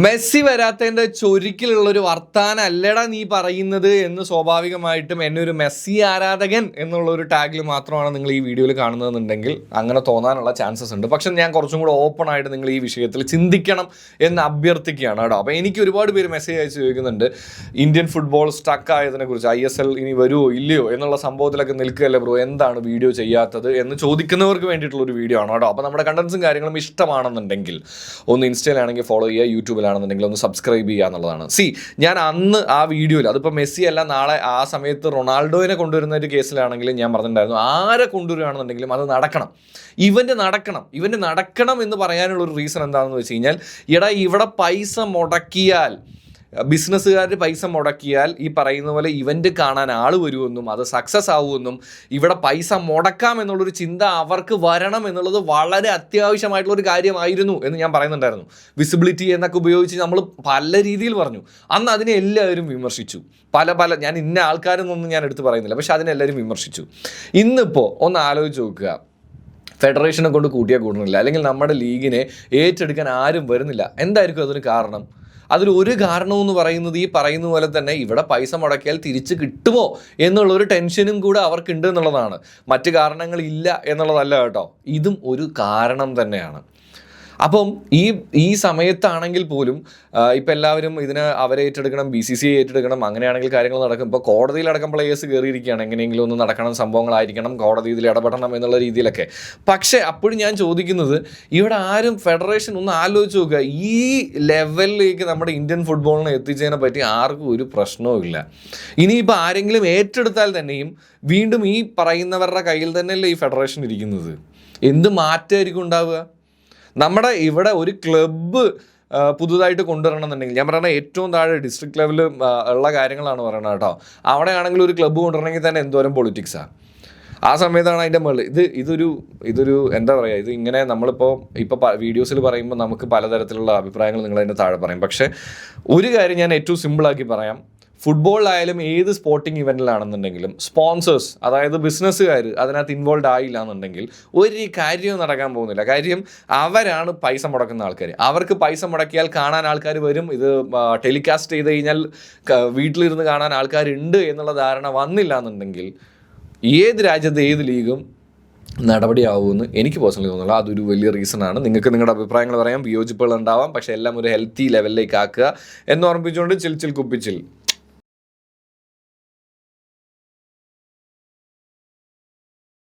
Messi വരാത്തതിൻ്റെ ചൊരിക്കലുള്ളൊരു വർത്താനം അല്ലടാ നീ പറയുന്നത് എന്ന് സ്വാഭാവികമായിട്ടും എന്നെ ഒരു മെസ്സി ആരാധകൻ എന്നുള്ളൊരു ടാഗിൽ മാത്രമാണ് നിങ്ങൾ ഈ വീഡിയോയിൽ കാണുന്നതെന്നുണ്ടെങ്കിൽ അങ്ങനെ തോന്നാനുള്ള ചാൻസസ് ഉണ്ട്. പക്ഷെ ഞാൻ കുറച്ചും കൂടെ ഓപ്പൺ ആയിട്ട് നിങ്ങൾ ഈ വിഷയത്തിൽ ചിന്തിക്കണം എന്ന് അഭ്യർത്ഥിക്കുകയാണ് കേട്ടോ. അപ്പോൾ എനിക്ക് ഒരുപാട് പേര് മെസ്സേജ് അയച്ച് ചോദിക്കുന്നുണ്ട്, ഇന്ത്യൻ ഫുട്ബോൾ സ്റ്റക്ക് ആയതിനെക്കുറിച്ച്, ISL ഇനി വരുമോ ഇല്ലയോ എന്നുള്ള സംഭവത്തിലൊക്കെ നിൽക്കുകയല്ലേ ബ്രോ, എന്താണ് വീഡിയോ ചെയ്യാത്തത് എന്ന് ചോദിക്കുന്നവർക്ക് വേണ്ടിയിട്ടുള്ളൊരു വീഡിയോ ആണ് കേട്ടോ. അപ്പോൾ നമ്മുടെ കണ്ടൻസും കാര്യങ്ങളും ഇഷ്ടമാണെന്നുണ്ടെങ്കിൽ ഒന്ന് ഇൻസ്റ്റയിലാണെങ്കിൽ ഫോളോ ചെയ്യുക, യൂട്യൂബിലാണെന്നുണ്ടെങ്കിൽ ഒന്ന് സബ്സ്ക്രൈബ് ചെയ്യുക എന്നുള്ളതാണ്. ഞാൻ അന്ന് ആ വീഡിയോയിൽ, അതിപ്പോൾ മെസ്സി അല്ല, നാളെ ആ സമയത്ത് റൊണാൾഡോനെ കൊണ്ടുവരുന്ന ഒരു കേസിലാണെങ്കിലും ഞാൻ പറഞ്ഞിട്ടുണ്ടായിരുന്നു, ആരെ കൊണ്ടുവരികയാണെന്നുണ്ടെങ്കിലും അത് നടക്കണം, ഇവന്റ് നടക്കണം എന്ന് പറയാനുള്ളൊരു റീസൺ എന്താണെന്ന് വെച്ച് കഴിഞ്ഞാൽ, ഇവിടെ പൈസ മുടക്കിയാൽ, ബിസിനസ്സുകാർ പൈസ മുടക്കിയാൽ ഈ പറയുന്ന പോലെ ഇവന്റ് കാണാൻ ആൾ വരുമെന്നും അത് സക്സസ് ആവുമെന്നും ഇവിടെ പൈസ മുടക്കാം എന്നുള്ളൊരു ചിന്ത അവർക്ക് വരണം എന്നുള്ളത് വളരെ അത്യാവശ്യമായിട്ടുള്ളൊരു കാര്യമായിരുന്നു എന്ന് ഞാൻ പറയുന്നുണ്ടായിരുന്നു. വിസിബിലിറ്റി എന്നൊക്കെ ഉപയോഗിച്ച് നമ്മൾ പല രീതിയിൽ പറഞ്ഞു. അന്ന് അതിനെ എല്ലാവരും വിമർശിച്ചു, പല ഞാൻ ഇന്ന ആൾക്കാരെന്നൊന്നും ഞാൻ എടുത്ത് പറയുന്നില്ല, പക്ഷെ അതിനെല്ലാവരും വിമർശിച്ചു. ഇന്നിപ്പോൾ ഒന്ന് ആലോചിച്ച് നോക്കുക, ഫെഡറേഷനെ കൊണ്ട് കൂട്ടിയാൽ കൂടുന്നില്ല, അല്ലെങ്കിൽ നമ്മുടെ ലീഗിനെ ഏറ്റെടുക്കാൻ ആരും വരുന്നില്ല. എന്തായിരിക്കും അതിന് കാരണം? അതിലൊരു കാരണമെന്ന് പറയുന്നത് ഈ പറയുന്ന പോലെ തന്നെ ഇവിടെ പൈസ മുടക്കിയാൽ തിരിച്ച് കിട്ടുമോ എന്നുള്ളൊരു ടെൻഷനും കൂടെ അവർക്കുണ്ട് എന്നുള്ളതാണ്. മറ്റു കാരണങ്ങളില്ല എന്നുള്ളതല്ല കേട്ടോ, ഇതും ഒരു കാരണം തന്നെയാണ്. അപ്പം ഈ സമയത്താണെങ്കിൽ പോലും ഇപ്പം എല്ലാവരും ഇതിന് അവരെ ഏറ്റെടുക്കണം, BCCI ഏറ്റെടുക്കണം, അങ്ങനെയാണെങ്കിൽ കാര്യങ്ങൾ നടക്കും. ഇപ്പോൾ കോടതിയിലടക്കം പ്ലേയേഴ്സ് കയറിയിരിക്കുകയാണ്, എങ്ങനെയെങ്കിലും ഒന്ന് നടക്കണം, സംഭവങ്ങളായിരിക്കണം, കോടതി ഇതിൽ ഇടപെടണം എന്നുള്ള രീതിയിലൊക്കെ. പക്ഷേ അപ്പോഴും ഞാൻ ചോദിക്കുന്നത്, ഇവിടെ ആരും ഫെഡറേഷൻ ഒന്ന് ആലോചിച്ച് നോക്കുക, ഈ ലെവലിലേക്ക് നമ്മുടെ ഇന്ത്യൻ ഫുട്ബോളിനെ എത്തിച്ചതിനെ പറ്റി ആർക്കും ഒരു പ്രശ്നവും ഇല്ല. ഇനിയിപ്പോൾ ആരെങ്കിലും ഏറ്റെടുത്താൽ തന്നെയും വീണ്ടും ഈ പറയുന്നവരുടെ കയ്യിൽ തന്നെയല്ലേ ഈ ഫെഡറേഷൻ ഇരിക്കുന്നത്. എന്ത് മാറ്റമായിരിക്കും ഉണ്ടാവുക? നമ്മുടെ ഇവിടെ ഒരു ക്ലബ്ബ് പുതുതായിട്ട് കൊണ്ടുവരണമെന്നുണ്ടെങ്കിൽ, ഞാൻ പറയുന്നത് ഏറ്റവും താഴെ ഡിസ്ട്രിക്ട് ലെവലിൽ ഉള്ള കാര്യങ്ങളാണ് പറയുന്നത് കേട്ടോ. അവിടെയാണെങ്കിൽ ഒരു ക്ലബ്ബ് കൊണ്ടുവരണമെങ്കിൽ തന്നെ എന്തോരം പൊളിറ്റിക്സാണ്. ആ സമയത്താണ് അതിൻ്റെ മുകളിൽ ഇതൊരു എന്താ പറയുക, ഇത് ഇങ്ങനെ നമ്മളിപ്പോൾ വീഡിയോസിൽ പറയുമ്പോൾ നമുക്ക് പലതരത്തിലുള്ള അഭിപ്രായങ്ങൾ നിങ്ങളതിൻ്റെ താഴെ പറയും. പക്ഷേ ഒരു കാര്യം ഞാൻ ഏറ്റവും സിമ്പിളാക്കി പറയാം, ഫുട്ബോളിലായാലും ഏത് സ്പോർട്ടിംഗ് ഇവൻറ്റിലാണെന്നുണ്ടെങ്കിലും സ്പോൺസേഴ്സ്, അതായത് ബിസിനസ്സുകാർ അതിനകത്ത് ഇൻവോൾവ് ആയില്ല എന്നുണ്ടെങ്കിൽ ഒരു കാര്യവും നടക്കാൻ പോകുന്നില്ല. കാര്യം അവരാണ് പൈസ മുടക്കുന്ന ആൾക്കാർ. അവർക്ക് പൈസ മുടക്കിയാൽ കാണാൻ ആൾക്കാർ വരും, ഇത് ടെലികാസ്റ്റ് ചെയ്ത് കഴിഞ്ഞാൽ വീട്ടിലിരുന്ന് കാണാൻ ആൾക്കാരുണ്ട് എന്നുള്ള ധാരണ വന്നില്ല എന്നുണ്ടെങ്കിൽ ഏത് രാജ്യത്ത് ഏത് ലീഗും നടപടിയാവുമെന്ന് എനിക്ക് പേഴ്സണലി തോന്നുന്നില്ല. അതൊരു വലിയ റീസണാണ്. നിങ്ങൾക്ക് നിങ്ങളുടെ അഭിപ്രായങ്ങൾ പറയാം, വിയോജിപ്പുകൾ ഉണ്ടാവാം, പക്ഷേ എല്ലാം ഒരു ഹെൽത്തി ലെവലിലേക്ക് ആക്കുക എന്ന് ഓർമ്മിപ്പിച്ചുകൊണ്ട് ചിൽ കുപ്പിച്ചിൽ.